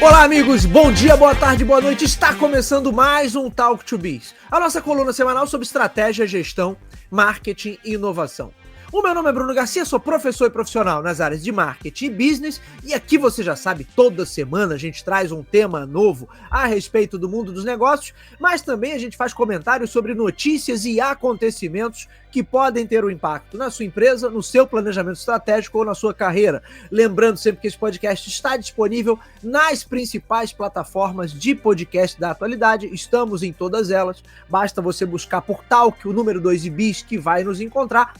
Olá, amigos, bom dia, boa tarde, boa noite. Está começando mais um Talk to Biz, a nossa coluna semanal sobre estratégia, gestão, marketing e inovação. O meu nome é Bruno Garcia, sou professor e profissional nas áreas de marketing e business, e aqui você já sabe, toda semana a gente traz um tema novo a respeito do mundo dos negócios, mas também a gente faz comentários sobre notícias e acontecimentos que podem ter um impacto na sua empresa, no seu planejamento estratégico ou na sua carreira. Lembrando sempre que esse podcast está disponível nas principais plataformas de podcast da atualidade, estamos em todas elas, basta você buscar por Talk, o número 2 e Biz, que vai nos encontrar.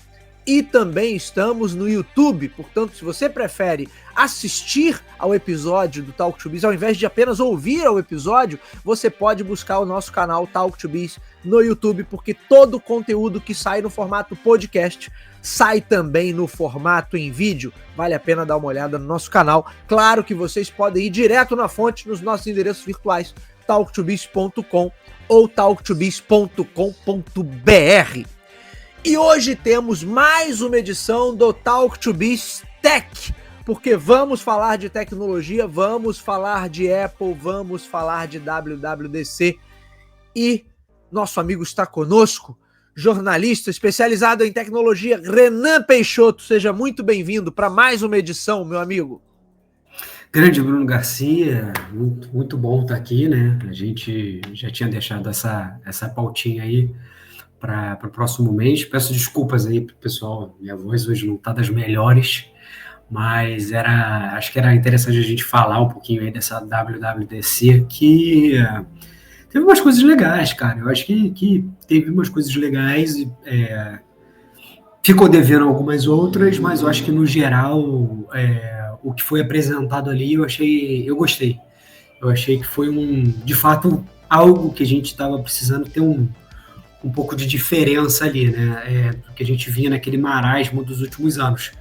E também estamos no YouTube, portanto, se você prefere assistir ao episódio do Talk to Biz, ao invés de apenas ouvir ao episódio, você pode buscar o nosso canal Talk to Biz no YouTube, porque todo o conteúdo que sai no formato podcast sai também no formato em vídeo. Vale a pena dar uma olhada no nosso canal. Claro que vocês podem ir direto na fonte nos nossos endereços virtuais, talktobiz.com ou talktobiz.com.br. E hoje temos mais uma edição do Talk to Biz Tech, porque vamos falar de tecnologia, vamos falar de Apple, vamos falar de WWDC e nosso amigo está conosco, jornalista especializado em tecnologia, Renan Peixoto. Seja muito bem-vindo para mais uma edição, meu amigo. Grande Bruno Garcia, muito bom estar aqui, né? A gente já tinha deixado essa pautinha aí para o próximo mês. Peço desculpas aí pro pessoal, minha voz hoje não está das melhores, mas acho que era interessante a gente falar um pouquinho aí dessa WWDC, que teve umas coisas legais, cara. Eu acho que teve umas coisas legais, ficou devendo algumas outras, mas eu acho que no geral o que foi apresentado ali eu gostei. Eu achei que foi de fato algo que a gente estava precisando ter um pouco de diferença ali, né? Do que a gente vinha naquele marasmo dos últimos anos.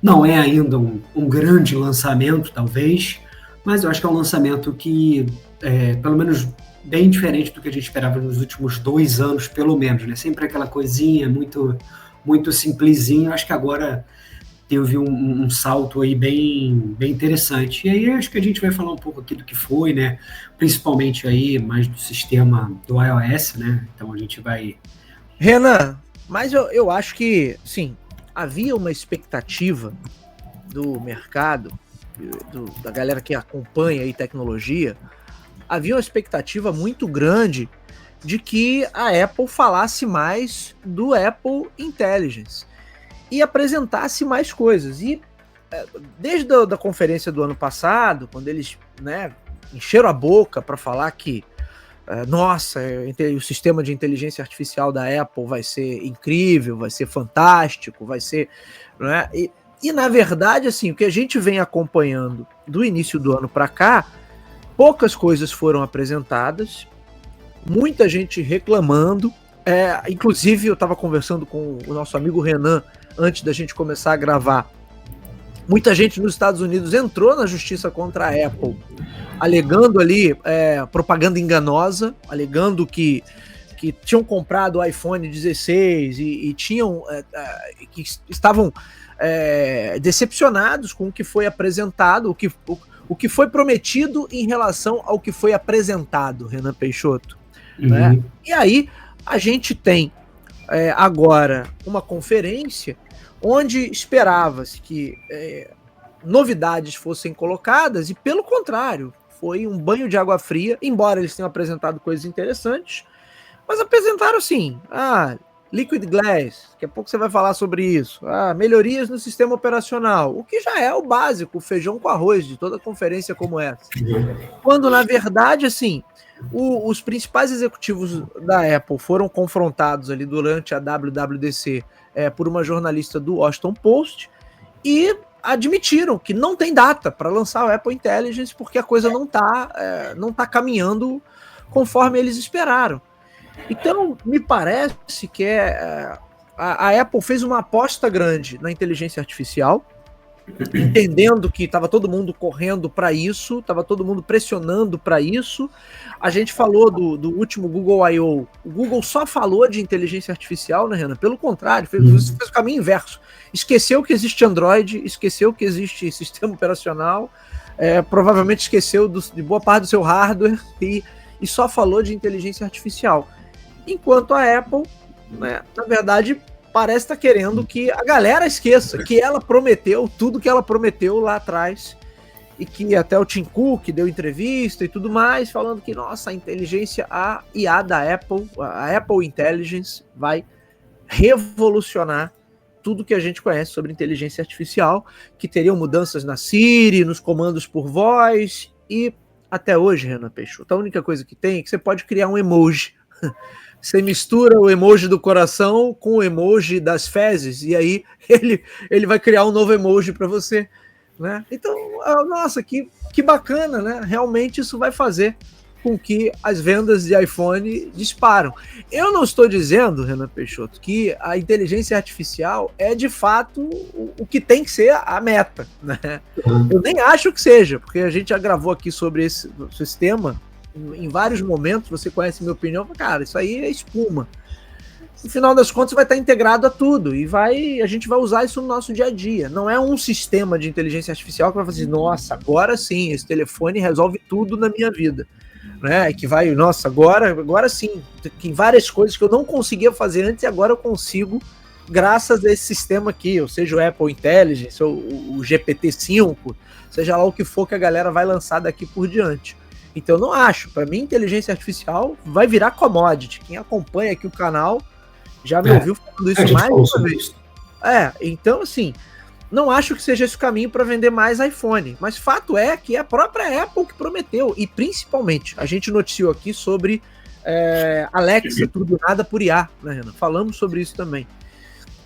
Não é ainda um grande lançamento, talvez, mas eu acho que é um lançamento que, pelo menos, bem diferente do que a gente esperava nos últimos 2 anos, pelo menos, né? Sempre aquela coisinha muito, muito simplesinha. Eu acho que agora teve um salto aí bem interessante. E aí acho que a gente vai falar um pouco aqui do que foi, né? Principalmente aí mais do sistema do iOS, né? Então a gente vai... Renan, mas eu acho que, sim, havia uma expectativa do mercado, da galera que acompanha aí tecnologia, havia uma expectativa muito grande de que a Apple falasse mais do Apple Intelligence e apresentasse mais coisas. E desde a conferência do ano passado, quando eles, né, encheram a boca para falar que o sistema de inteligência artificial da Apple vai ser incrível, vai ser fantástico, vai ser... Né, e na verdade, assim, o que a gente vem acompanhando do início do ano para cá, poucas coisas foram apresentadas, muita gente reclamando. Inclusive, eu estava conversando com o nosso amigo Renan antes da gente começar a gravar. Muita gente nos Estados Unidos entrou na justiça contra a Apple, alegando ali propaganda enganosa, alegando que tinham comprado o iPhone 16 e tinham que estavam decepcionados com o que foi apresentado, o que foi prometido em relação ao que foi apresentado, Renan Peixoto. Uhum. Né? E aí a gente tem agora uma conferência onde esperava-se que novidades fossem colocadas e, pelo contrário, foi um banho de água fria, embora eles tenham apresentado coisas interessantes, mas apresentaram assim, Liquid Glass, daqui a pouco você vai falar sobre isso, melhorias no sistema operacional, o que já é o básico, o feijão com arroz de toda conferência como essa. Quando, na verdade, assim, os principais executivos da Apple foram confrontados ali durante a WWDC por uma jornalista do Washington Post e admitiram que não tem data para lançar o Apple Intelligence porque a coisa não tá caminhando conforme eles esperaram. Então, me parece que a Apple fez uma aposta grande na inteligência artificial, entendendo que estava todo mundo correndo para isso, estava todo mundo pressionando para isso. A gente falou do último Google I.O. O Google só falou de inteligência artificial, né, Renan? Pelo contrário, fez o caminho inverso. Esqueceu que existe Android, esqueceu que existe sistema operacional, provavelmente esqueceu de boa parte do seu hardware e só falou de inteligência artificial. Enquanto a Apple, né, na verdade, parece estar querendo que a galera esqueça que ela prometeu tudo que ela prometeu lá atrás, e que até o Tim Cook deu entrevista e tudo mais, falando que, nossa, a inteligência, a IA da Apple, a Apple Intelligence vai revolucionar tudo que a gente conhece sobre inteligência artificial, que teriam mudanças na Siri, nos comandos por voz, e até hoje, Renan Peixoto, a única coisa que tem é que você pode criar um emoji. Você mistura o emoji do coração com o emoji das fezes, e aí ele vai criar um novo emoji para você. Né? Então, nossa, que bacana, né? Realmente isso vai fazer com que as vendas de iPhone disparam. Eu não estou dizendo, Renan Peixoto, que a inteligência artificial é de fato o que tem que ser a meta, né? Eu nem acho que seja, porque a gente já gravou aqui sobre esse tema em vários momentos. Você conhece minha opinião, cara, isso aí é espuma. No final das contas vai estar integrado a tudo e a gente vai usar isso no nosso dia a dia. Não é um sistema de inteligência artificial que vai fazer, nossa, agora sim, esse telefone resolve tudo na minha vida. Né? Que vai, nossa, agora sim, tem várias coisas que eu não conseguia fazer antes e agora eu consigo, graças a esse sistema aqui, ou seja, o Apple Intelligence, ou o GPT-5, seja lá o que for que a galera vai lançar daqui por diante. Então eu não acho, para mim inteligência artificial vai virar commodity. Quem acompanha aqui o canal já me ouviu falando isso mais uma vez. Então assim, não acho que seja esse o caminho para vender mais iPhone, mas fato é que é a própria Apple que prometeu, e principalmente, a gente noticiou aqui sobre Alexa, tudo nada por IA, né, Renan? Falamos sobre isso também.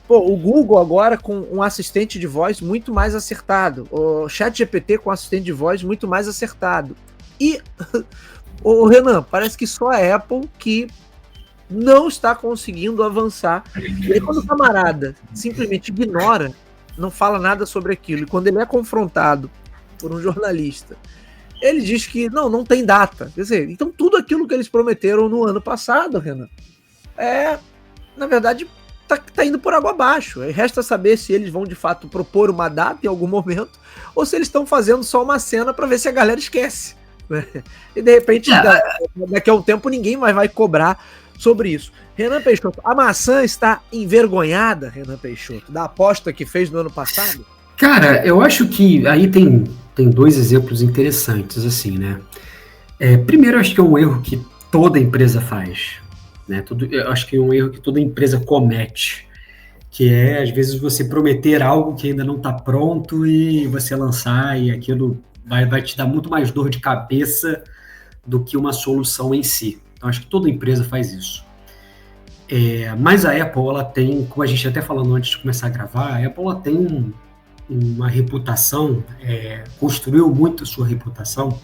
Pô, o Google agora com um assistente de voz muito mais acertado, o ChatGPT com um assistente de voz muito mais acertado. E, o Renan, parece que só a Apple que não está conseguindo avançar. E aí, quando o camarada simplesmente ignora, não fala nada sobre aquilo, e quando ele é confrontado por um jornalista, ele diz que não tem data. Quer dizer, então tudo aquilo que eles prometeram no ano passado, Renan, na verdade, tá indo por água abaixo. Aí resta saber se eles vão de fato propor uma data em algum momento, ou se eles estão fazendo só uma cena para ver se a galera esquece. Né? E de repente, daqui a um tempo, ninguém mais vai cobrar sobre isso. Renan Peixoto, a maçã está envergonhada, Renan Peixoto, da aposta que fez no ano passado? Cara, eu acho que aí tem dois exemplos interessantes, assim, né? Primeiro, eu acho que é um erro que toda empresa faz, né? Eu acho que é um erro que toda empresa comete, que é, às vezes, você prometer algo que ainda não está pronto e você lançar, e aquilo vai te dar muito mais dor de cabeça do que uma solução em si. Então, acho que toda empresa faz isso. Mas a Apple, ela tem, como a gente até falando antes de começar a gravar, a Apple ela tem uma reputação, construiu muito a sua reputação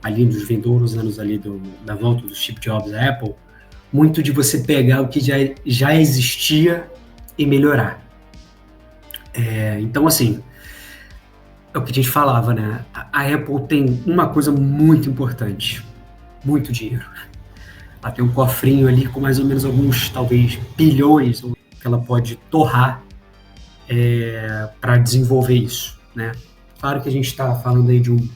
ali nos vindouros anos ali da volta do Steve Jobs da Apple, muito de você pegar o que já existia e melhorar. Então, assim, é o que a gente falava, né? A Apple tem uma coisa muito importante, muito dinheiro. Ela tem um cofrinho ali com mais ou menos alguns, talvez, bilhões que ela pode torrar para desenvolver isso, né? Claro que a gente está falando aí de um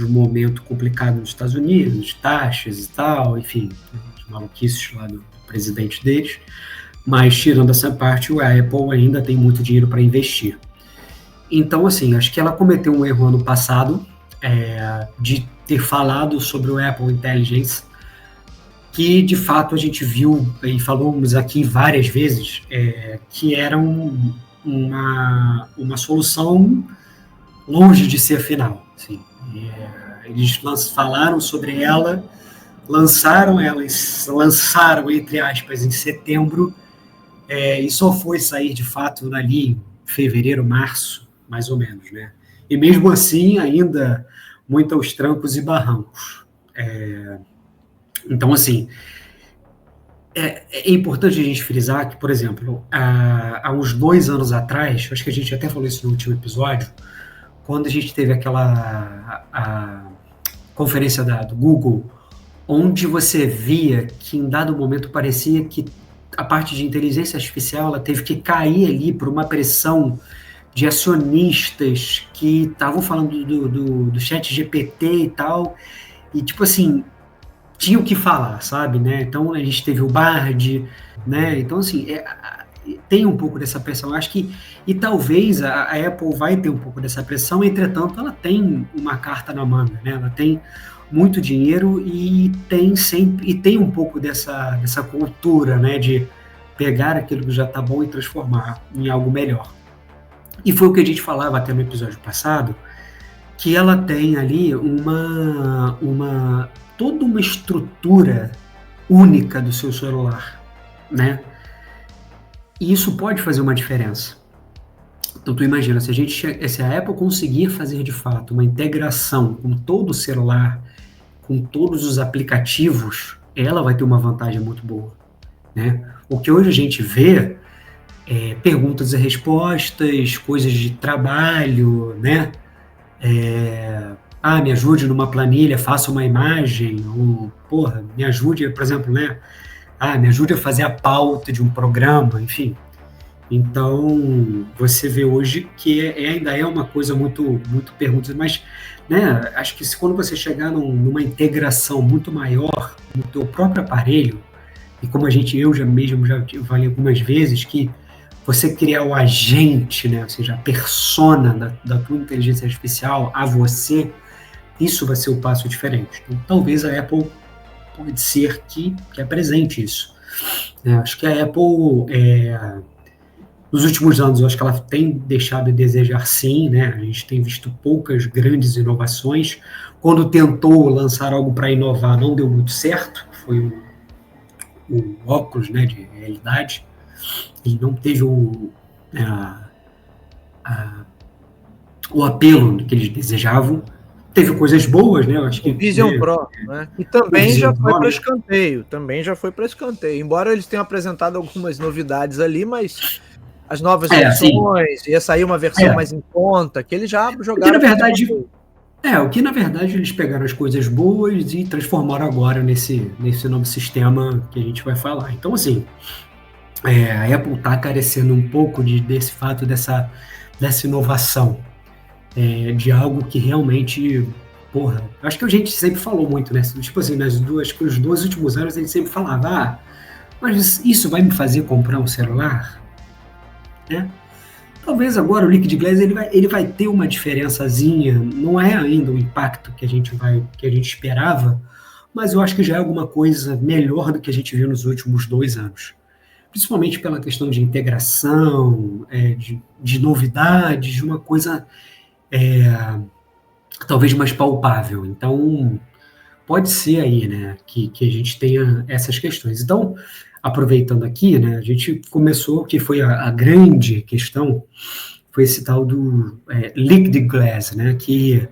momento complicado nos Estados Unidos, de taxas e tal, enfim, os maluquices lá do presidente deles, mas tirando essa parte, a Apple ainda tem muito dinheiro para investir. Então, assim, acho que ela cometeu um erro ano passado de ter falado sobre o Apple Intelligence, que de fato a gente viu e falamos aqui várias vezes que era uma solução longe de ser final. Assim. Eles falaram sobre ela, lançaram, entre aspas, em setembro, e só foi sair de fato ali em fevereiro, março, mais ou menos, né? E mesmo assim, ainda muito aos trancos e barrancos. Então, assim, é importante a gente frisar que, por exemplo, há uns 2 anos atrás, acho que a gente até falou isso no último episódio, quando a gente teve a conferência do Google, onde você via que em dado momento parecia que a parte de inteligência artificial ela teve que cair ali por uma pressão de acionistas que estavam falando do chat GPT e tal, e tipo assim, tinha o que falar, sabe, né? Então a gente teve o Bard, né? Então assim, tem um pouco dessa pressão. Eu acho que, e talvez a Apple vai ter um pouco dessa pressão, entretanto ela tem uma carta na manga, né? Ela tem muito dinheiro e tem um pouco dessa cultura, né? De pegar aquilo que já está bom e transformar em algo melhor. E foi o que a gente falava até no episódio passado, que ela tem ali toda uma estrutura única do seu celular, né? E isso pode fazer uma diferença. Então tu imagina, se a Apple conseguir fazer de fato uma integração com todo o celular, com todos os aplicativos, ela vai ter uma vantagem muito boa, né? O que hoje a gente vê perguntas e respostas, coisas de trabalho, né? Me ajude numa planilha, faça uma imagem, ou, me ajude, por exemplo, né? Me ajude a fazer a pauta de um programa, enfim. Então, você vê hoje que ainda é uma coisa muito, muito pergunta, mas, né, acho que quando você chegar numa integração muito maior no teu próprio aparelho, e como eu já falei algumas vezes, que você criar o agente, né, ou seja, a persona da tua inteligência artificial a você, isso vai ser o passo diferente. Então, talvez a Apple pode ser que apresente isso. Acho que a Apple, nos últimos anos, eu acho que ela tem deixado de desejar sim, né? A gente tem visto poucas grandes inovações. Quando tentou lançar algo para inovar, não deu muito certo, foi o óculos, né, de realidade. Ele não teve o apelo que eles desejavam. Teve coisas boas, né? Eu acho que o Vision Pro, né? E também já foi para escanteio. Embora eles tenham apresentado algumas novidades ali, mas as novas versões, ia sair uma versão mais em conta, que eles já jogaram. O que na verdade eles pegaram as coisas boas e transformaram agora nesse novo sistema que a gente vai falar. Então, assim, a Apple está carecendo um pouco desse fato, dessa inovação, de algo que realmente, acho que a gente sempre falou muito, né? Tipo assim, nos 2 últimos anos a gente sempre falava, mas isso vai me fazer comprar um celular? Né? Talvez agora o Liquid Glass ele vai ter uma diferençazinha, não é ainda o impacto que a gente esperava, mas eu acho que já é alguma coisa melhor do que a gente viu nos últimos 2 anos. Principalmente pela questão de integração, de novidades, de uma coisa talvez mais palpável. Então, pode ser aí, né, que a gente tenha essas questões. Então, aproveitando aqui, né, a gente começou, que foi a grande questão, foi esse tal do Liquid Glass, né, que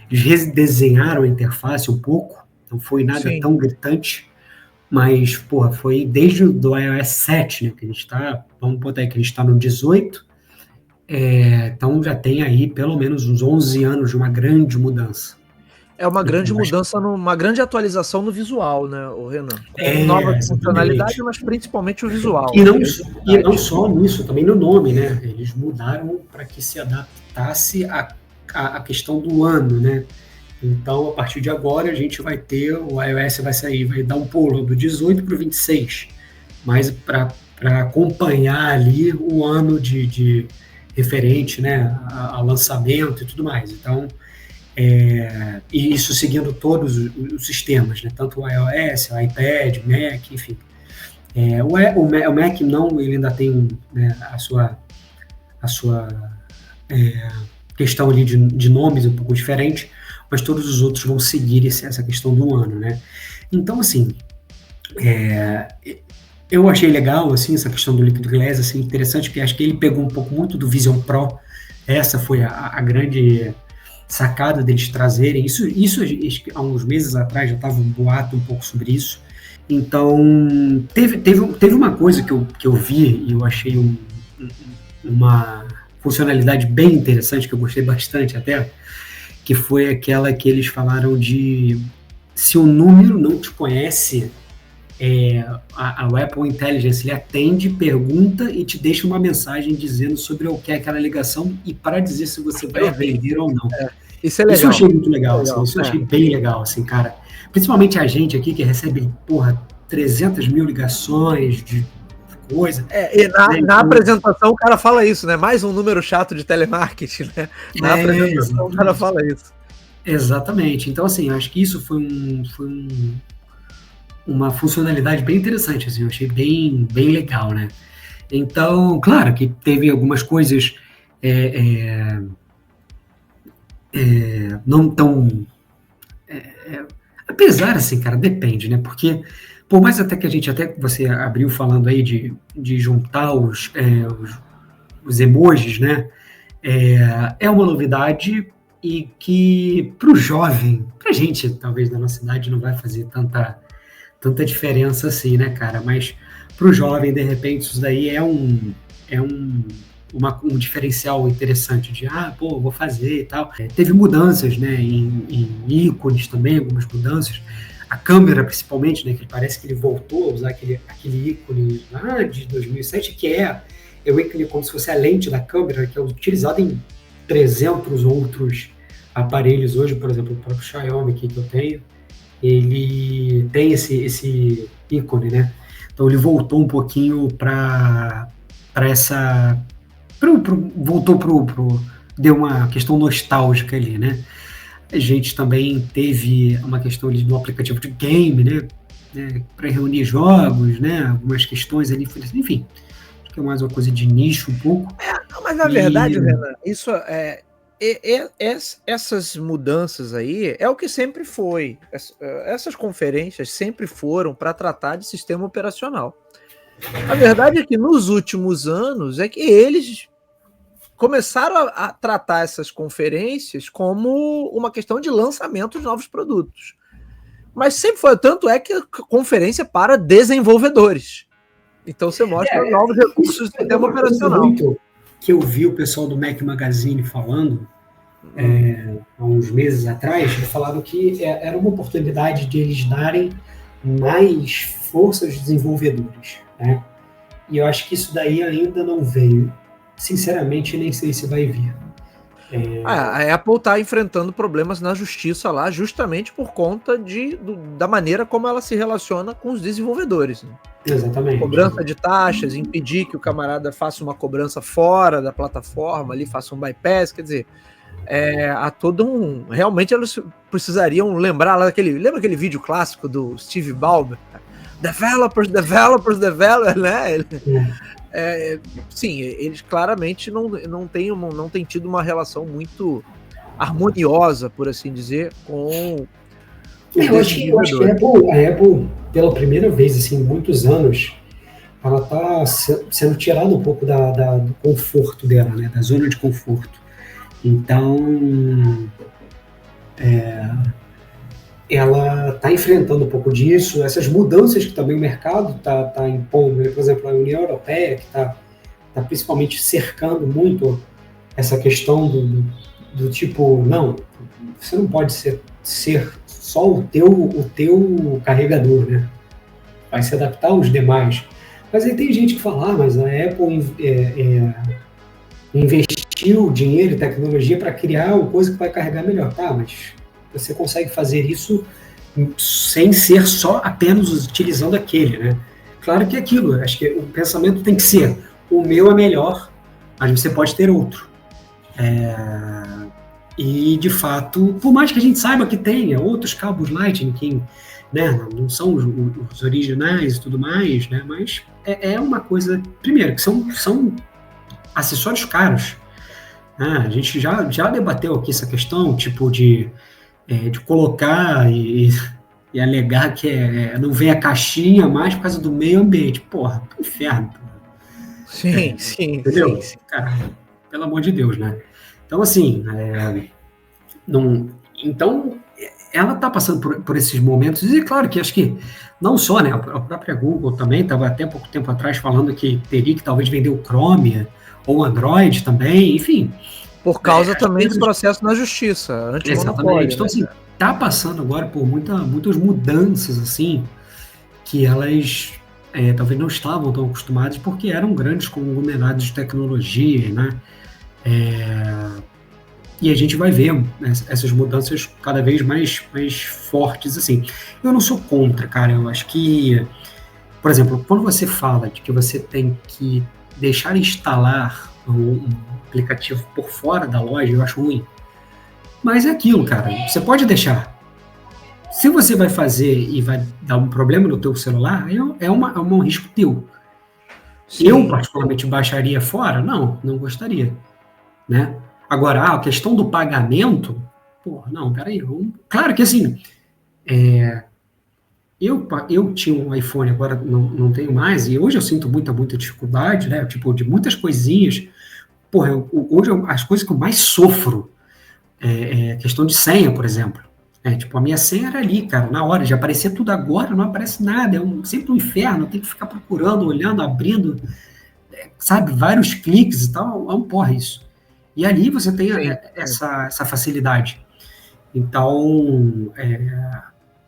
eles redesenharam a interface um pouco, não foi nada tão gritante, mas, foi desde o iOS 7, né, que a gente está, vamos botar aí que a gente está no 18, então já tem aí pelo menos uns 11 anos de uma grande mudança. É uma grande mudança, uma grande atualização no visual, né, o Renan? Com nova funcionalidade, mas principalmente o visual. E não só nisso, também no nome, né? Eles mudaram para que se adaptasse à questão do ano, né? Então, a partir de agora, a gente vai ter, o iOS vai dar um pulo do 18 para o 26, mas para acompanhar ali o ano de referente, né, a lançamento e tudo mais. Então, e isso seguindo todos os sistemas, né? Tanto o iOS, o iPad, Mac, enfim. O Mac não, ele ainda tem, né, a sua questão ali de nomes um pouco diferente, mas todos os outros vão seguir essa questão do ano, né? Então, assim, eu achei legal, assim, essa questão do Liquid Glass, assim, interessante, porque acho que ele pegou um pouco muito do Vision Pro. Essa foi a grande sacada deles trazerem. Isso há uns meses atrás já estava um boato um pouco sobre isso. Então, teve uma coisa que eu vi e eu achei uma funcionalidade bem interessante, que eu gostei bastante até, que foi aquela que eles falaram de se o número não te conhece, a Apple Intelligence ele atende, pergunta e te deixa uma mensagem dizendo sobre o que é aquela ligação e para dizer se você vai atender ou não. Isso é legal. Isso eu achei muito legal, assim, isso eu achei bem legal, assim, cara. Principalmente a gente aqui que recebe, 300 mil ligações de coisa. E na apresentação o cara fala isso, né? Mais um número chato de telemarketing, né? Na apresentação o cara fala isso. Exatamente. Então, assim, eu acho que isso foi uma funcionalidade bem interessante, assim, eu achei bem legal, né? Então, claro que teve algumas coisas não tão... apesar, assim, cara, depende, né? Porque, por mais até que você abriu falando aí de juntar os emojis, né? É uma novidade e que para o jovem, para a gente, talvez, na nossa idade, não vai fazer tanta diferença assim, né, cara? Mas para o jovem, de repente, isso daí é um diferencial interessante de, vou fazer e tal. Teve mudanças, né, em ícones também, algumas mudanças. A câmera, principalmente, né, que parece que ele voltou a usar aquele ícone lá de 2007, que é o ícone como se fosse a lente da câmera, que é utilizado em 300 outros aparelhos hoje, por exemplo, o próprio Xiaomi aqui que eu tenho, ele tem esse ícone, né? Então ele voltou um pouquinho deu uma questão nostálgica ali, né? A gente também teve uma questão ali do aplicativo de game, né? Para reunir jogos, né? Algumas questões ali, enfim, acho que é mais uma coisa de nicho um pouco. Mas na verdade, Renan, isso essas mudanças aí é o que sempre foi. Essas conferências sempre foram para tratar de sistema operacional. A verdade é que nos últimos anos é que eles começaram a tratar essas conferências como uma questão de lançamento de novos produtos. Mas sempre foi, tanto é que a conferência para desenvolvedores. Então você mostra novos recursos do sistema operacional. Muito que eu vi o pessoal do Mac Magazine falando há uns meses atrás, eles falaram que era uma oportunidade de eles darem mais força aos desenvolvedores, né? E eu acho que isso daí ainda não veio. Sinceramente, nem sei se vai vir. A Apple está enfrentando problemas na justiça lá, justamente por conta da maneira como ela se relaciona com os desenvolvedores. Né? Exatamente. Cobrança de taxas, impedir que o camarada faça uma cobrança fora da plataforma, ali faça um bypass, quer dizer, há todo realmente eles precisariam lembrar lá lembra aquele vídeo clássico do Steve Ballmer? Developers, né? Sim, eles claramente não têm tido uma relação muito harmoniosa, por assim dizer, com eu acho que a Apple, pela primeira vez assim, em muitos anos, ela está sendo tirada um pouco do conforto dela, né, da zona de conforto. Então, ela está enfrentando um pouco disso, essas mudanças que também o mercado está impondo, por exemplo, a União Europeia, que está principalmente cercando muito essa questão do tipo, não, você não pode ser só o teu carregador, né? Vai se adaptar aos demais. Mas aí tem gente que fala, mas a Apple investiu dinheiro e tecnologia para criar uma coisa que vai carregar melhor. Tá, mas você consegue fazer isso sem ser só apenas utilizando aquele, né? Claro que é aquilo, acho que o pensamento tem que ser, o meu é melhor, mas você pode ter outro. E, de fato, por mais que a gente saiba que tenha outros cabos Lightning que, né, não são os originais e tudo mais, né, mas é uma coisa, primeiro, que são acessórios caros. A gente já debateu aqui essa questão, tipo, de colocar e alegar que não vem a caixinha mais por causa do meio ambiente. Porra, pro inferno. Sim, entendeu? Sim. Cara, pelo amor de Deus, né? Então, assim, então, ela está passando por esses momentos, e claro que acho que não só, né, a própria Google também estava até pouco tempo atrás falando que teria que talvez vender o Chrome ou Android também, enfim. Por causa também do processo na justiça. Exatamente. Então, assim, está passando agora por muitas mudanças, assim, que elas talvez não estavam tão acostumadas porque eram grandes conglomerados de tecnologia, né? E a gente vai ver, né, essas mudanças cada vez mais fortes, assim. Eu não sou contra, cara. Eu acho que, por exemplo, quando você fala de que você tem que deixar instalar um aplicativo por fora da loja, eu acho ruim. Mas é aquilo, cara. Você pode deixar. Se você vai fazer e vai dar um problema no teu celular, é um risco teu. Sim. Eu, particularmente, baixaria fora? Não gostaria, né? Agora, a questão do pagamento, não, peraí. Claro que assim, eu tinha um iPhone, agora não tenho mais, e hoje eu sinto muita dificuldade, né? Tipo, de muitas coisinhas. Hoje as coisas que eu mais sofro é questão de senha, por exemplo. Tipo, a minha senha era ali, cara, na hora, já aparecia tudo agora, não aparece nada, sempre um inferno, eu tenho que ficar procurando, olhando, abrindo, sabe, vários cliques e tal, é um porra isso. E ali você tem essa facilidade. Então,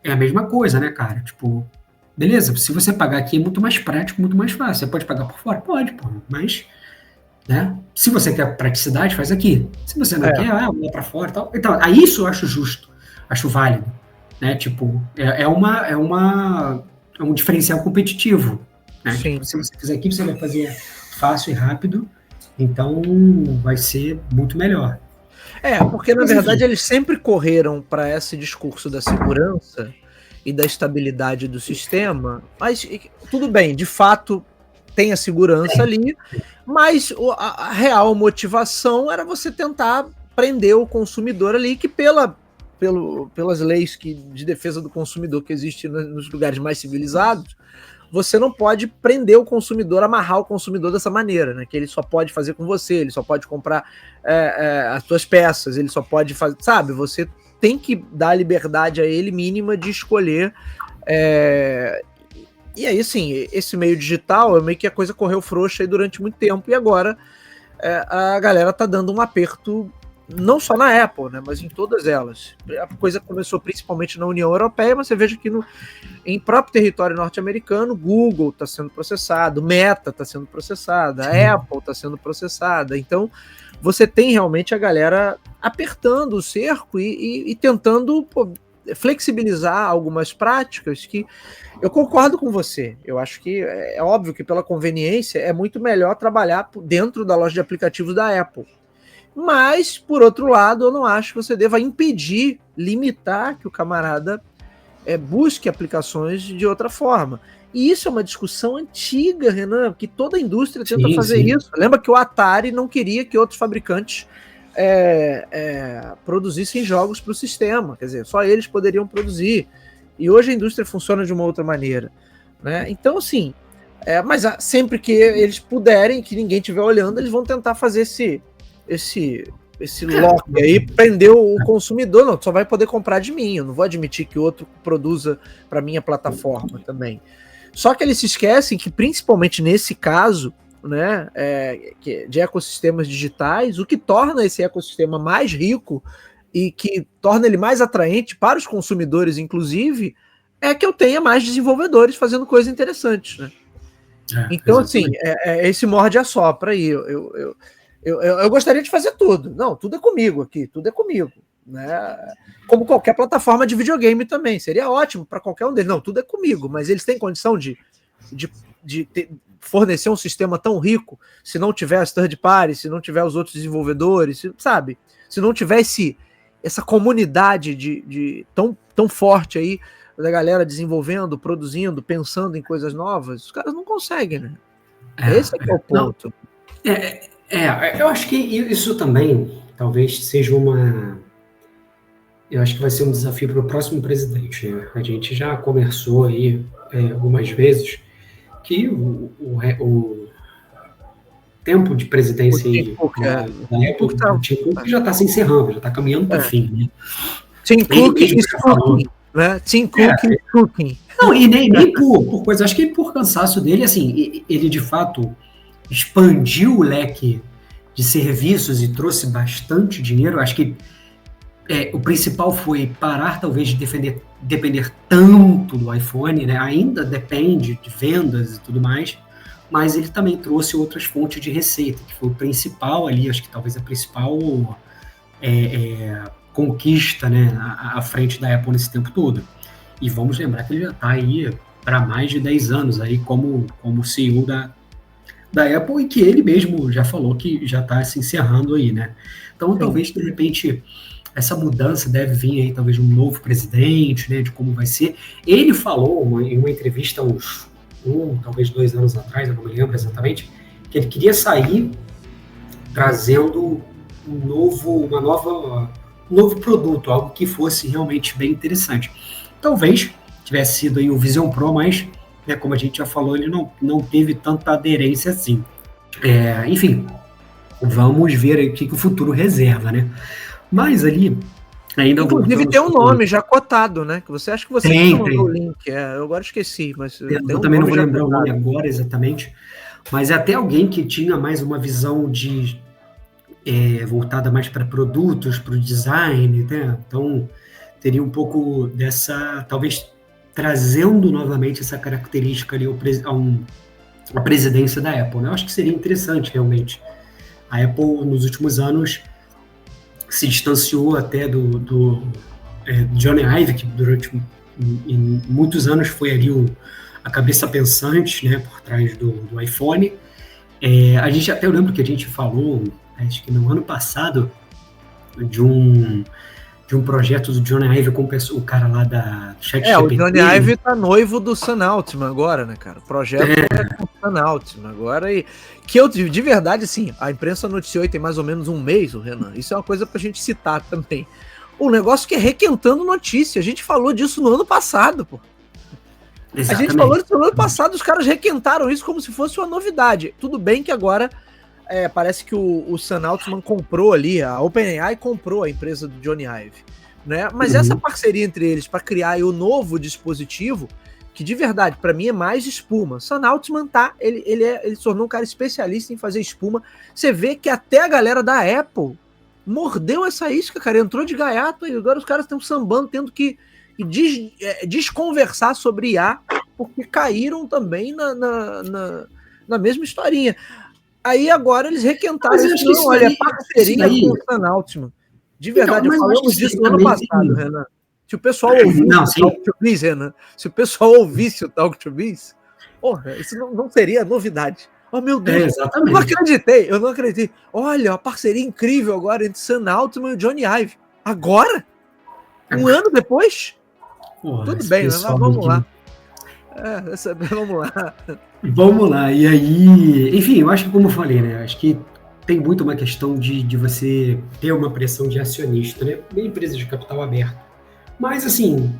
é a mesma coisa, né, cara? Tipo, beleza, se você pagar aqui é muito mais prático, muito mais fácil. Você pode pagar por fora? Pode, pô, mas, né? Se você quer praticidade, faz aqui. Se você não quer, vai pra fora e tal. Então, aí isso eu acho justo, acho válido, né? Tipo, é um diferencial competitivo, né? Tipo, se você fizer aqui, você vai fazer fácil e rápido, então vai ser muito melhor. Porque na verdade eles sempre correram para esse discurso da segurança e da estabilidade do sistema, mas tudo bem, de fato tem a segurança ali, mas a real motivação era você tentar prender o consumidor ali, que pelas leis de defesa do consumidor que existem nos lugares mais civilizados, você não pode prender o consumidor, amarrar o consumidor dessa maneira, né? Que ele só pode fazer com você, ele só pode comprar as suas peças, ele só pode fazer, sabe? Você tem que dar a liberdade a ele mínima de escolher. E aí, assim, esse meio digital, meio que a coisa correu frouxa aí durante muito tempo, e agora a galera tá dando um aperto, não só na Apple, né, mas em todas elas. A coisa começou principalmente na União Europeia, mas você veja que em próprio território norte-americano, Google está sendo processado, Meta está sendo processada, a Apple está sendo processada. Então, você tem realmente a galera apertando o cerco e tentando flexibilizar algumas práticas que eu concordo com você. Eu acho que é óbvio que pela conveniência é muito melhor trabalhar dentro da loja de aplicativos da Apple. Mas, por outro lado, eu não acho que você deva impedir, limitar que o camarada busque aplicações de outra forma. E isso é uma discussão antiga, Renan, que toda a indústria tenta fazer isso. Lembra que o Atari não queria que outros fabricantes produzissem jogos para o sistema, quer dizer, só eles poderiam produzir. E hoje a indústria funciona de uma outra maneira, né? Então, assim, mas sempre que eles puderem, que ninguém estiver olhando, eles vão tentar fazer esse lock aí, prender o consumidor. Não, só vai poder comprar de mim, eu não vou admitir que outro produza para minha plataforma também. Só que eles se esquecem que, principalmente nesse caso, né, de ecossistemas digitais, o que torna esse ecossistema mais rico e que torna ele mais atraente para os consumidores, inclusive, é que eu tenha mais desenvolvedores fazendo coisas interessantes, né? Então, assim, esse morde a sopra aí. Eu gostaria de fazer tudo. Não, tudo é comigo aqui, tudo é comigo, né? Como qualquer plataforma de videogame também. Seria ótimo para qualquer um deles. Não, tudo é comigo, mas eles têm condição de fornecer um sistema tão rico se não tiver as third parties, se não tiver os outros desenvolvedores, sabe? Se não tivesse essa comunidade tão forte aí da galera desenvolvendo, produzindo, pensando em coisas novas, os caras não conseguem, né? Esse é o ponto. Eu acho que isso também talvez seja eu acho que vai ser um desafio para o próximo presidente, né? A gente já conversou aí algumas vezes que o tempo de presidência da Apple, o Tim Cook já está se encerrando, já está caminhando para o fim, né? Tim Cook is cooking, né? Tim Cook is cooking. Não, e nem por coisa, acho que por cansaço dele, assim, ele de fato expandiu o leque de serviços e trouxe bastante dinheiro. Acho que o principal foi parar, talvez, de depender tanto do iPhone, né? Ainda depende de vendas e tudo mais, mas ele também trouxe outras fontes de receita, que foi o principal ali, acho que talvez a principal conquista, né, à frente da Apple nesse tempo todo. E vamos lembrar que ele já está aí para mais de 10 anos aí como CEO da Apple, e que ele mesmo já falou que já está se encerrando aí, né? Então, talvez, de repente, essa mudança deve vir aí, talvez, um novo presidente, né, de como vai ser. Ele falou em uma entrevista uns talvez 2 anos atrás, eu não me lembro exatamente, que ele queria sair trazendo um novo produto, algo que fosse realmente bem interessante. Talvez tivesse sido aí o Vision Pro, mas, né, como a gente já falou, ele não teve tanta aderência assim. Enfim, vamos ver aí o que o futuro reserva, né? Mas ali, ainda inclusive tem um nome já cotado, né? Que você acha que você tem o link. Eu agora esqueci, mas eu também não vou lembrar o nome agora exatamente. Mas é até alguém que tinha mais uma visão voltada mais para produtos, para o design, né? Então teria um pouco dessa, talvez trazendo novamente essa característica ali a presidência da Apple, né? Eu acho que seria interessante realmente. A Apple nos últimos anos se distanciou até do Johnny Ive, que durante muitos anos foi ali a cabeça pensante, né, por trás do iPhone. A gente até, eu lembro que a gente falou, acho que no ano passado, de um projeto do Johnny Ive com o cara lá da ChatGPT. O Johnny Ive tá noivo do Sam Altman agora, né, cara? O projeto com o Sam Altman agora, e que eu, de verdade, assim, a imprensa noticiou tem mais ou menos um mês, o Renan, isso é uma coisa pra gente citar também. Um negócio que é requentando notícia, a gente falou disso no ano passado, pô. Exatamente. A gente falou disso no ano passado, os caras requentaram isso como se fosse uma novidade. Tudo bem que agora parece que o Sam Altman comprou ali, a OpenAI comprou a empresa do Johnny Ive, né? Mas essa parceria entre eles para criar aí o novo dispositivo, que de verdade, para mim é mais espuma. Sam Altman ele se tornou um cara especialista em fazer espuma. Você vê que até a galera da Apple mordeu essa isca, cara, entrou de gaiato e agora os caras estão sambando, tendo que desconversar sobre IA, porque caíram também na mesma historinha. Aí agora eles requentaram isso. Não, olha, parceria com o Sam Altman. De verdade, então, falamos disso no ano passado, Renan. Se o pessoal ouvisse o Talk to Biz, Renan, se o pessoal ouvisse o Talk to Biz, porra, isso não seria novidade. Oh, meu Deus, eu não acreditei. Olha, a parceria incrível agora entre Sam Altman e Johnny Ive. Agora? Um ano depois? Porra, tudo bem, mas vamos lá. Vamos lá. Vamos lá, e aí, enfim, eu acho que, como eu falei, né, acho que tem muito uma questão de você ter uma pressão de acionista, né, bem empresa de capital aberto. Mas, assim,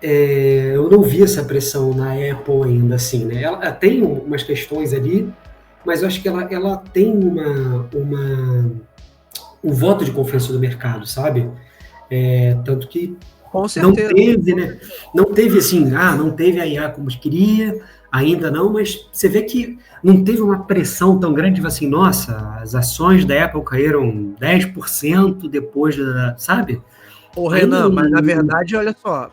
eu não vi essa pressão na Apple ainda, assim, né, ela tem umas questões ali, mas eu acho que ela tem um voto de confiança do mercado, sabe? Tanto que não teve, né? Não teve assim, não teve a IA como queria, ainda não, mas você vê que não teve uma pressão tão grande, tipo assim, nossa, as ações da Apple caíram 10% depois sabe? Ô, Renan, mas na verdade, olha só,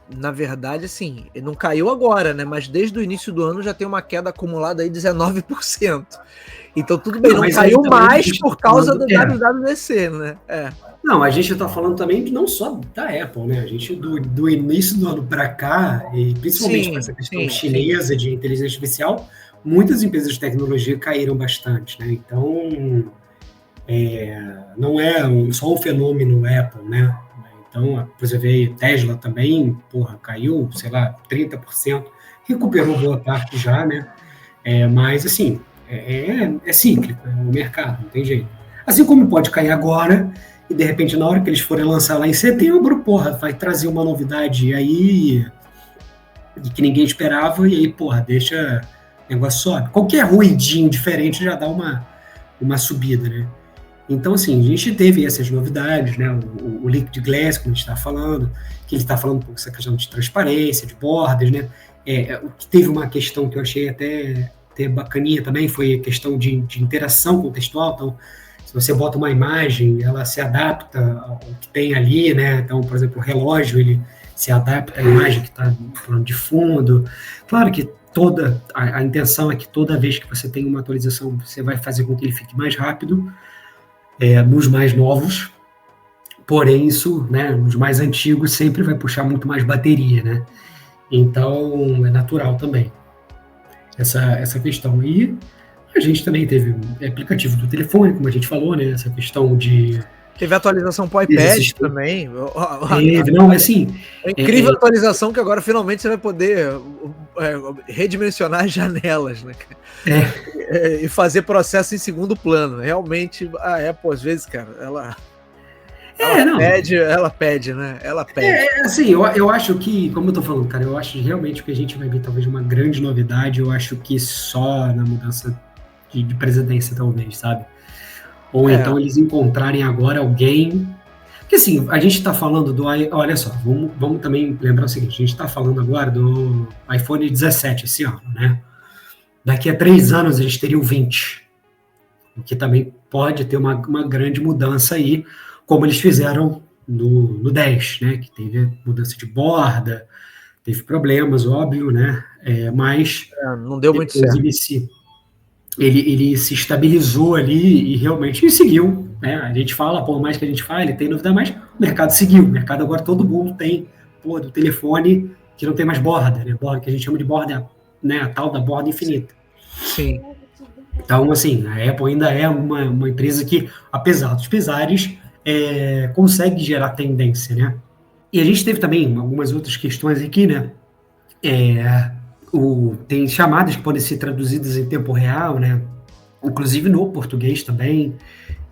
assim, não caiu agora, né? Mas desde o início do ano já tem uma queda acumulada aí de 19%. Então tudo bem, não caiu mais por causa do WWDC, né? Não, a gente está falando também não só da Apple, né? A gente, do início do ano para cá, e principalmente com essa questão chinesa de inteligência artificial, muitas empresas de tecnologia caíram bastante, né? Então, não é só um fenômeno Apple, né? Então, você vê Tesla também, caiu, sei lá, 30%, recuperou boa parte já, né? Mas, assim, é cíclico, o mercado, não tem jeito. Assim como pode cair agora, e de repente, na hora que eles forem lançar lá em setembro, vai trazer uma novidade aí que ninguém esperava, e aí, deixa o negócio sobe. Qualquer ruidinho diferente já dá uma subida, né? Então, assim, a gente teve essas novidades, né? O Liquid Glass, como a gente está falando, que ele está falando um pouco dessa questão de transparência, de borders, né? Teve uma questão que eu achei até bacaninha também, foi a questão de interação contextual. Então, Se você bota uma imagem, ela se adapta ao que tem ali, né? Então, por exemplo, o relógio, ele se adapta à imagem que está no plano de fundo. Claro que a intenção é que toda vez que você tem uma atualização, você vai fazer com que ele fique mais rápido, nos mais novos, porém isso, né, nos mais antigos sempre vai puxar muito mais bateria, né? Então, é natural também essa questão. E a gente também teve aplicativo do telefone, como a gente falou, né? Essa questão de... Teve atualização para o iPad também. Teve, não, assim... É incrível a atualização que agora finalmente você vai poder redimensionar as janelas, né? E fazer processo em segundo plano. Realmente, a Apple, às vezes, cara, ela pede, né? Ela pede. Assim, eu acho que, como eu tô falando, cara, eu acho realmente que a gente vai ver talvez uma grande novidade, eu acho que só na mudança de presidência, talvez, sabe? Ou então eles encontrarem agora alguém... Porque assim, a gente tá falando do... Olha só, vamos também lembrar o seguinte, a gente tá falando agora do iPhone 17 esse ano, né? Daqui a 3 anos a gente teria o 20, o que também pode ter uma grande mudança aí, como eles fizeram no 10, né? Que teve mudança de borda, teve problemas, óbvio, né? Mas... não deu muito certo. Ele se estabilizou ali e realmente seguiu, né? A gente fala, por mais que a gente fale, ele tem novidade, mas o mercado seguiu. O mercado agora todo mundo tem, do telefone que não tem mais borda, né? Borda que a gente chama de borda, né? A tal da borda infinita. Sim. Então, assim, a Apple ainda é uma empresa que, apesar dos pesares, consegue gerar tendência, né? E a gente teve também algumas outras questões aqui, né? Tem chamadas que podem ser traduzidas em tempo real, né? Inclusive no português também.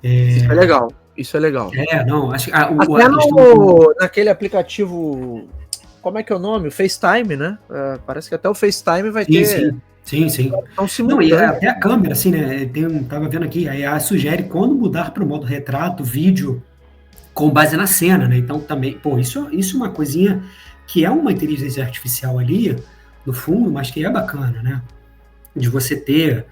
Isso é legal. Isso é legal. Não, acho que naquele aplicativo, como é que é o nome? O FaceTime, né? Parece que até o FaceTime vai ter. Sim. Não, e até a câmera, assim, né? Tava vendo aqui, a IA sugere quando mudar para o modo retrato, vídeo, com base na cena, né? Então também, isso é uma coisinha que é uma inteligência artificial ali, no fundo, mas que é bacana, né? De você ter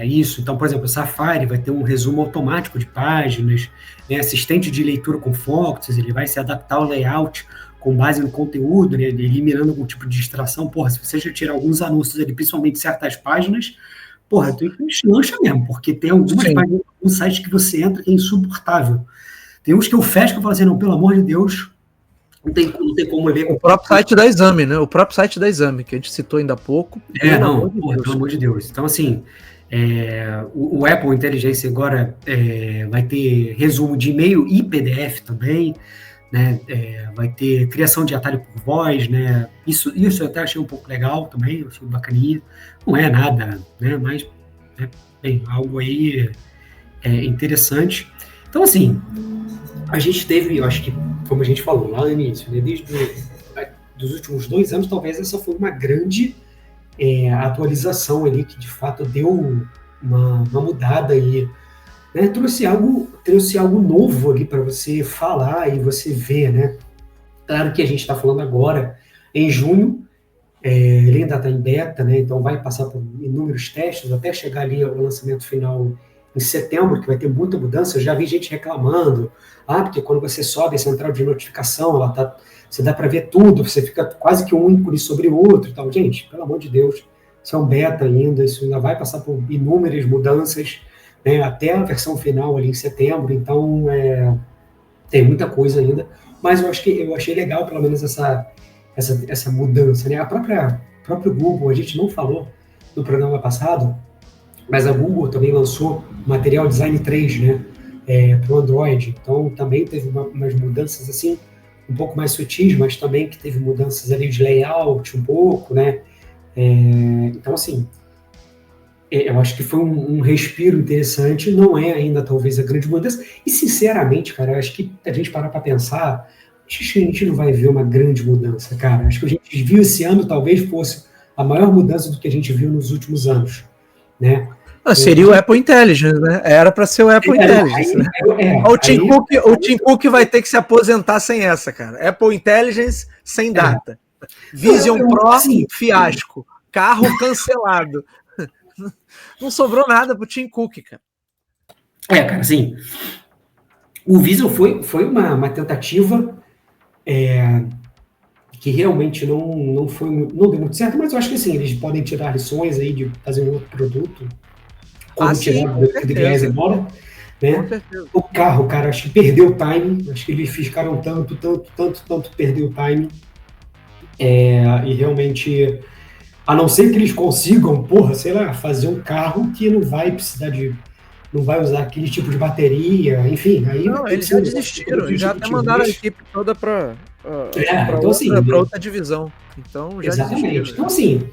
isso. Então, por exemplo, o Safari vai ter um resumo automático de páginas, né? Assistente de leitura com fotos, ele vai se adaptar ao layout com base no conteúdo, né? Eliminando algum tipo de distração. Porra, se você já tirar alguns anúncios ali, principalmente certas páginas, porra, tu lancha mesmo, porque tem algumas páginas, um site que você entra que é insuportável. Tem uns que eu fecho que eu falo assim, não, pelo amor de Deus, não tem como ler. O próprio site da Exame, né? O próprio site da Exame, que a gente citou ainda há pouco. Pelo amor de Deus. Então, assim, o Apple Inteligência agora vai ter resumo de e-mail e PDF também, né? Vai ter criação de atalho por voz, né? Isso eu até achei um pouco legal também, achei bacaninha. Não é nada, né? Mas, algo aí interessante. Então, assim, a gente teve, eu acho que, como a gente falou lá no início, né, desde dos últimos 2 anos, talvez essa foi uma grande atualização ali, que de fato deu uma mudada aí, né, trouxe algo novo ali para você falar e você ver, né? Claro que a gente está falando agora, em junho, ele ainda está em beta, né, então vai passar por inúmeros testes até chegar ali ao lançamento final em setembro, que vai ter muita mudança. Eu já vi gente reclamando, porque quando você sobe a central de notificação, você dá para ver tudo, você fica quase que um ícone sobre o outro e tal. Gente, pelo amor de Deus, isso é um beta ainda, isso ainda vai passar por inúmeras mudanças, né, até a versão final ali em setembro, então tem muita coisa ainda, mas eu achei legal pelo menos essa mudança, né? A próprio Google, a gente não falou no programa passado, mas a Google também lançou Material Design 3, né, para o Android. Então, também teve umas mudanças, assim, um pouco mais sutis, mas também que teve mudanças ali de layout um pouco, né. Então, assim, eu acho que foi um respiro interessante. Não é ainda, talvez, a grande mudança. E, sinceramente, cara, eu acho que a gente parar para pensar, acho que a gente não vai ver uma grande mudança, cara. Acho que a gente viu esse ano, talvez fosse a maior mudança do que a gente viu nos últimos anos, né? Seria o Apple Intelligence, né? Era para ser o Apple Intelligence, né? O Tim Cook vai ter que se aposentar sem essa, cara. Apple Intelligence sem data. Vision Pro, assim, fiasco. Carro cancelado. Não sobrou nada pro Tim Cook, cara. Cara, assim, o Vision foi uma tentativa que realmente não deu muito certo, mas eu acho que assim, eles podem tirar lições aí de fazer um outro produto, como Sim, tirar com do que deveria certeza. embora, Com né? certeza. O carro, cara, acho que perdeu o time, acho que eles ficaram tanto perdeu o time, e realmente, a não ser que eles consigam, porra, sei lá, fazer um carro que não vai usar aquele tipo de bateria, enfim, aí vai Não, ter que eles ser um já negócio desistiram, totalmente eles já até discutível, mandaram a mas, equipe toda para então assim, outra divisão. Então já exatamente. desistiram. Então, assim,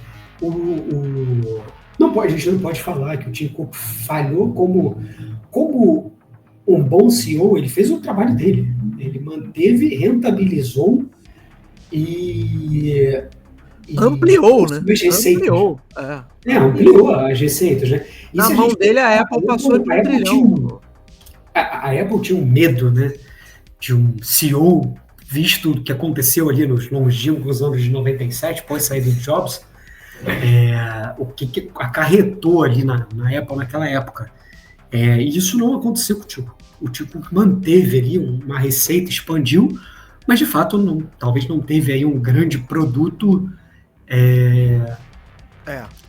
não pode, a gente não pode falar que o Tim Cook falhou como um bom CEO, ele fez o trabalho dele. Ele manteve, rentabilizou e, Ampliou, né? conseguiu as receitas. Ampliou. Ampliou. Ampliou as receitas, né? E Na se a mão gente dele, a pensar, Apple passou de a um Apple tinha trilhão. a Apple tinha um medo, né, de um CEO, visto o que aconteceu ali nos longínquos anos de 97, pós saída de Jobs, o que acarretou ali na Apple naquela época. E isso não aconteceu com o Tico. O Tico manteve ali uma receita, expandiu, mas de fato talvez não teve aí um grande produto É.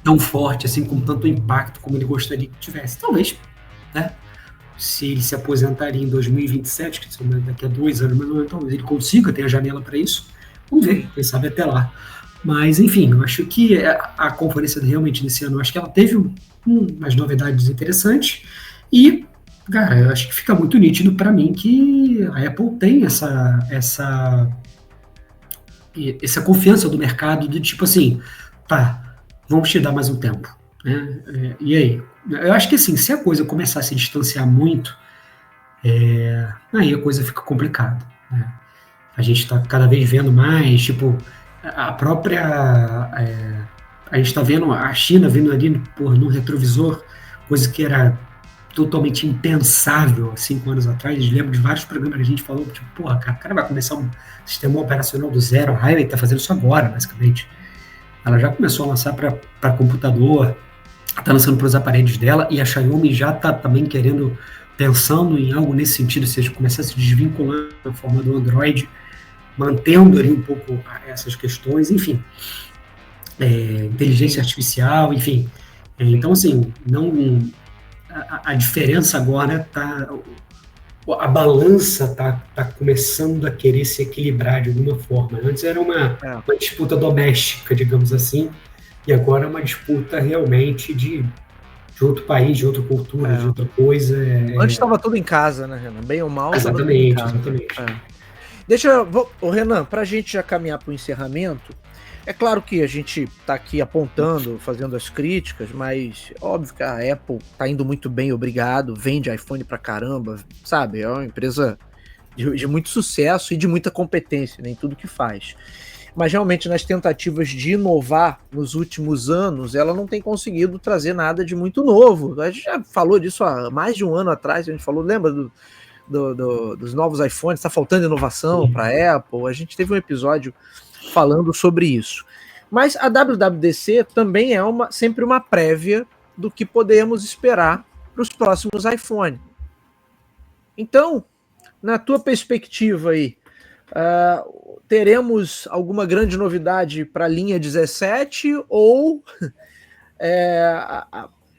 tão forte, assim, com tanto impacto como ele gostaria que tivesse. Talvez, né? Se ele se aposentaria em 2027, que são daqui a 2 anos, mas talvez ele consiga ter a janela para isso. Vamos ver, quem sabe até lá. Mas, enfim, eu acho que a conferência realmente desse ano, eu acho que ela teve umas novidades interessantes e, cara, eu acho que fica muito nítido para mim que a Apple tem essa confiança do mercado de tipo assim, tá, vamos te dar mais um tempo, né? E aí? Eu acho que assim, se a coisa começar a se distanciar muito, aí a coisa fica complicada, né? A gente está cada vez vendo mais, tipo, a própria. A gente está vendo a China vindo ali no retrovisor, coisa que era totalmente impensável há 5 anos atrás. Lembro de vários programas que a gente falou, tipo, porra, cara, o cara vai começar um sistema operacional do zero. A Huawei está fazendo isso agora, basicamente. Ela já começou a lançar para computador, está lançando para os aparelhos dela, e a Xiaomi já está também pensando em algo nesse sentido, ou seja, começar a se desvincular da forma do Android, mantendo ali um pouco essas questões, enfim, inteligência artificial, enfim. Então, assim, não, a diferença agora está, a balança está começando a querer se equilibrar de alguma forma. Antes era uma disputa doméstica, digamos assim, e agora é uma disputa realmente de outro país, de outra cultura, de outra coisa. Antes estava tudo em casa, né, Renan? Bem ou mal, estava tudo em Exatamente, casa. exatamente. Renan, para a gente já caminhar para o encerramento, é claro que a gente está aqui apontando, fazendo as críticas, mas óbvio que a Apple está indo muito bem, obrigado, vende iPhone pra caramba, sabe? É uma empresa de muito sucesso e de muita competência, né, em tudo que faz. Mas realmente nas tentativas de inovar nos últimos anos, ela não tem conseguido trazer nada de muito novo. A gente já falou disso há mais de um ano atrás, a gente falou, lembra dos novos iPhones, está faltando inovação para a Apple, a gente teve um episódio falando sobre isso. Mas a WWDC também é sempre uma prévia do que podemos esperar para os próximos iPhone. Então, na tua perspectiva aí, teremos alguma grande novidade para a linha 17 ou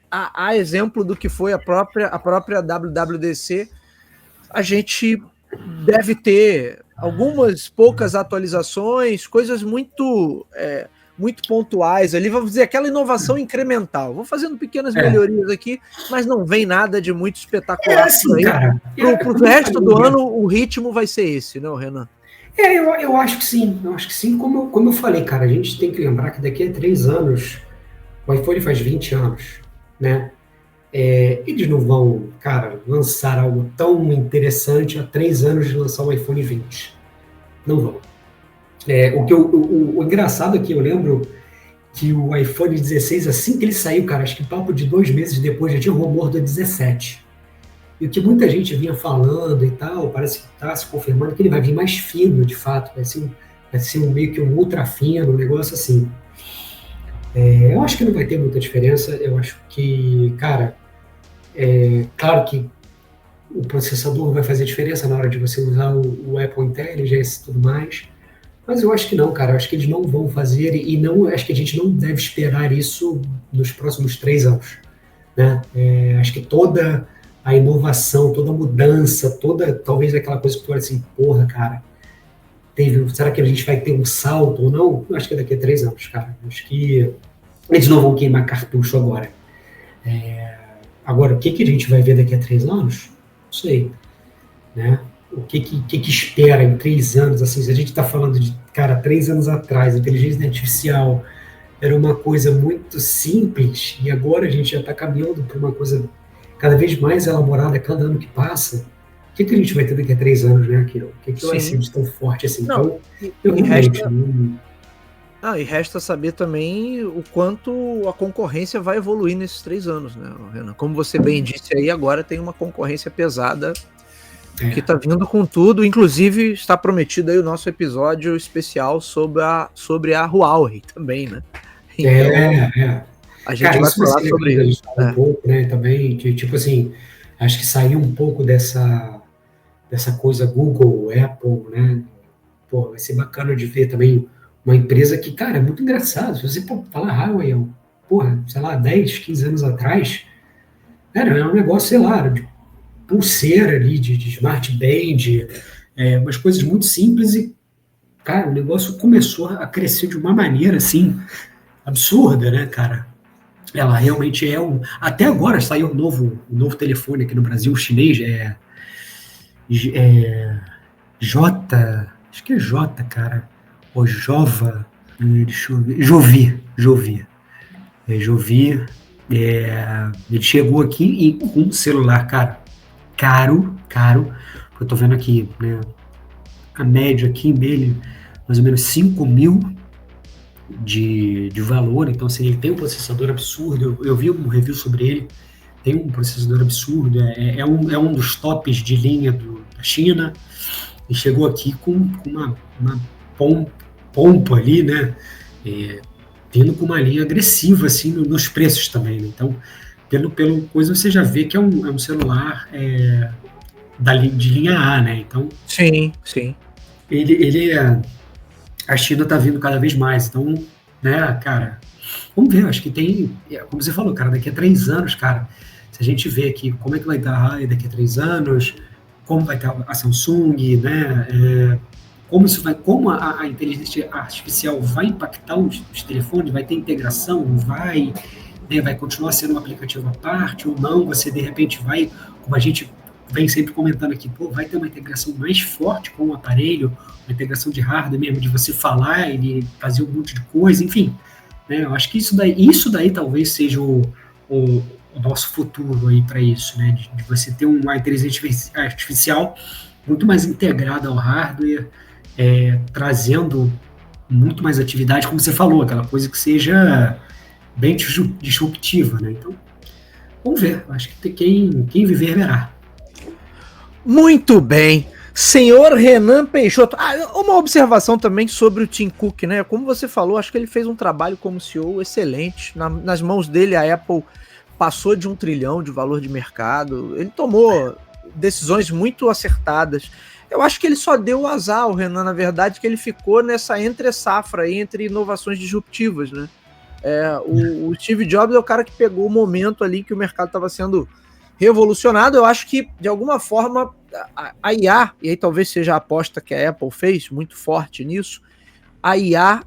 a exemplo do que foi a própria WWDC, a gente deve ter algumas poucas atualizações, coisas muito pontuais ali, vamos dizer, aquela inovação incremental. Vou fazendo pequenas melhorias aqui, mas não vem nada de muito espetacular assim, por aí. Cara. Pro resto do ano, o ritmo vai ser esse, não, Renan? Eu acho que sim. Eu acho que sim. Como eu falei, cara, a gente tem que lembrar que daqui a 3 anos, o iPhone faz 20 anos, né? Eles não vão, cara, lançar algo tão interessante há 3 anos de lançar o iPhone 20. Não vão. O engraçado é que eu lembro que o iPhone 16, assim que ele saiu, cara, acho que papo de 2 meses depois já tinha o rumor do 17. E o que muita gente vinha falando e tal, parece que está se confirmando que ele vai vir mais fino, de fato, vai ser meio que um ultra fino, um negócio assim. Eu acho que não vai ter muita diferença, eu acho que, cara, claro que o processador vai fazer diferença na hora de você usar o Apple Intelligence e tudo mais. Mas eu acho que não, cara. Eu acho que eles não vão fazer e não, acho que a gente não deve esperar isso nos próximos 3 anos, né? Acho que toda a inovação, toda a mudança, talvez aquela coisa que tu olha assim, porra, cara, será que a gente vai ter um salto ou não? Eu acho que é daqui a 3 anos, cara. Eu acho que eles não vão queimar cartucho agora. Agora, o que a gente vai ver daqui a 3 anos? Não sei, né? O que espera em 3 anos? Assim, se a gente está falando de, cara, 3 anos atrás, a inteligência artificial era uma coisa muito simples e agora a gente já está caminhando para uma coisa cada vez mais elaborada cada ano que passa. O que a gente vai ter daqui a 3 anos, né, Kiro? O que vai ser de tão forte assim? Não, Então, eu realmente e resta saber também o quanto a concorrência vai evoluir nesses 3 anos, né, Renan? Como você bem disse aí, agora tem uma concorrência pesada que está vindo com tudo. Inclusive, está prometido aí o nosso episódio especial sobre a Huawei também, né? Então, a gente vai falar sobre isso. Um pouco, né, também, que, tipo assim, acho que saiu um pouco dessa coisa Google, Apple, né? Pô, vai ser bacana de ver também uma empresa que, cara, é muito engraçado. Se você falar Huawei, porra, sei lá, 10, 15 anos atrás, era um negócio, sei lá, de pulseira ali, de smart band, umas coisas muito simples e, cara, o negócio começou a crescer de uma maneira, assim, absurda, né, cara? Ela realmente até agora saiu um novo telefone aqui no Brasil, chinês, J, acho que é J, cara, ou Jova, deixa eu ver, Jovi. Jovi, ele chegou aqui e com um celular, cara, caro, eu tô vendo aqui, né, a média aqui dele, mais ou menos 5 mil de valor. Então, assim, ele tem um processador absurdo, eu vi um review sobre ele, tem um processador absurdo, é um dos tops de linha da China, e chegou aqui com uma pompa ali, né, vindo com uma linha agressiva, assim, nos preços também, né? Então, pelo coisa, você já vê que é um celular de linha A, né? Então, sim. A China está vindo cada vez mais. Então, né, cara, vamos ver. Acho que tem, como você falou, cara, daqui a 3 anos, cara, se a gente vê aqui como é que vai estar a Huawei daqui a 3 anos, como vai estar a Samsung, né? Como a inteligência artificial vai impactar os telefones, vai ter integração, né, vai continuar sendo um aplicativo à parte ou não, você de repente vai, como a gente vem sempre comentando aqui, vai ter uma integração mais forte com o aparelho, uma integração de hardware mesmo, de você falar e fazer um monte de coisa, enfim, né, eu acho que isso daí talvez seja o nosso futuro aí para isso, né, de você ter uma inteligência artificial muito mais integrada ao hardware, trazendo muito mais atividade, como você falou, aquela coisa que seja bem disruptiva, né? Então, vamos ver. Acho que quem viver verá. Muito bem. Senhor Renan Peixoto. Uma observação também sobre o Tim Cook, né? Como você falou, acho que ele fez um trabalho como CEO excelente. Nas mãos dele, a Apple passou de 1 trilhão de valor de mercado. Ele tomou decisões muito acertadas. Eu acho que ele só deu o azar, o Renan, na verdade, que ele ficou nessa entre-safra aí, entre inovações disruptivas, né? O Steve Jobs é o cara que pegou o momento ali que o mercado estava sendo revolucionado. Eu acho que, de alguma forma, a IA, e aí talvez seja a aposta que a Apple fez, muito forte nisso, a IA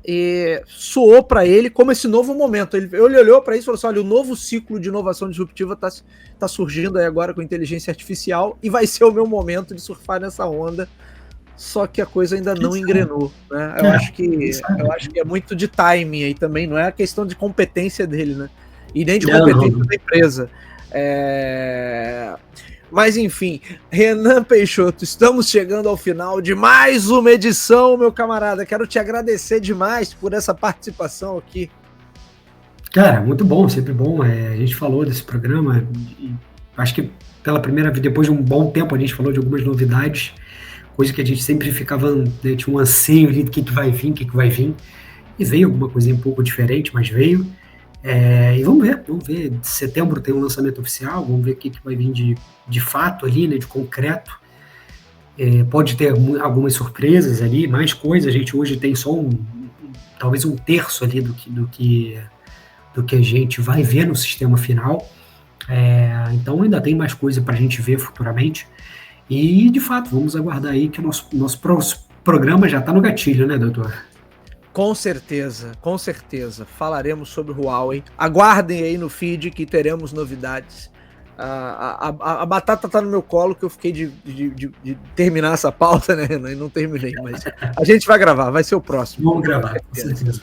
soou para ele como esse novo momento. Ele olhou para isso e falou assim, olha, o novo ciclo de inovação disruptiva tá surgindo aí agora com inteligência artificial e vai ser o meu momento de surfar nessa onda, só que a coisa ainda não engrenou, né? Eu acho que é muito de timing aí também, não é a questão de competência dele, né? E nem de competência da empresa. Mas enfim, Renan Peixoto, estamos chegando ao final de mais uma edição, meu camarada. Quero te agradecer demais por essa participação aqui. Cara, muito bom, sempre bom. A gente falou desse programa, acho que pela primeira vez, depois de um bom tempo, a gente falou de algumas novidades, coisa que a gente sempre ficava, né, tinha um anseio ali do que vai vir, e veio alguma coisinha um pouco diferente, mas veio. E vamos ver. De setembro tem um lançamento oficial, vamos ver o que vai vir de fato ali, né, de concreto. Pode ter algumas surpresas ali, mais coisas. A gente hoje tem só talvez um terço ali do que a gente vai ver no sistema final. Então ainda tem mais coisa para a gente ver futuramente. E, de fato, vamos aguardar aí que o nosso programa já está no gatilho, né, doutor? Com certeza. Falaremos sobre o Huawei. Aguardem aí no feed que teremos novidades. A batata tá no meu colo, que eu fiquei de terminar essa pauta, né, Renan? E não terminei, mas a gente vai gravar, vai ser o próximo. Vamos gravar, com certeza.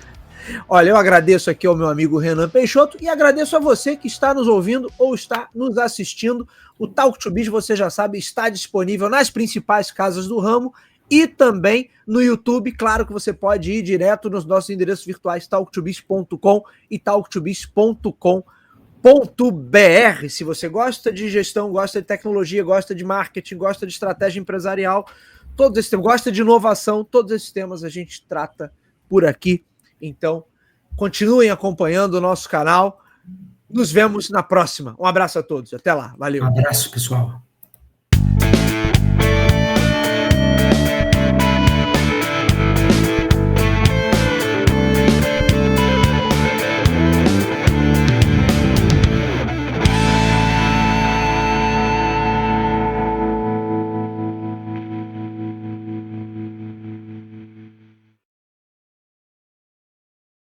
Olha, eu agradeço aqui ao meu amigo Renan Peixoto e agradeço a você que está nos ouvindo ou está nos assistindo. O Talk to Biz, você já sabe, está disponível nas principais casas do ramo e também no YouTube. Claro que você pode ir direto nos nossos endereços virtuais talktobiz.com e talktobiz.com.br. Se você gosta de gestão, gosta de tecnologia, gosta de marketing, gosta de estratégia empresarial, todos esses temas, gosta de inovação, todos esses temas a gente trata por aqui. Então, continuem acompanhando o nosso canal. Nos vemos na próxima. Um abraço a todos. Até lá. Valeu. Um abraço, pessoal.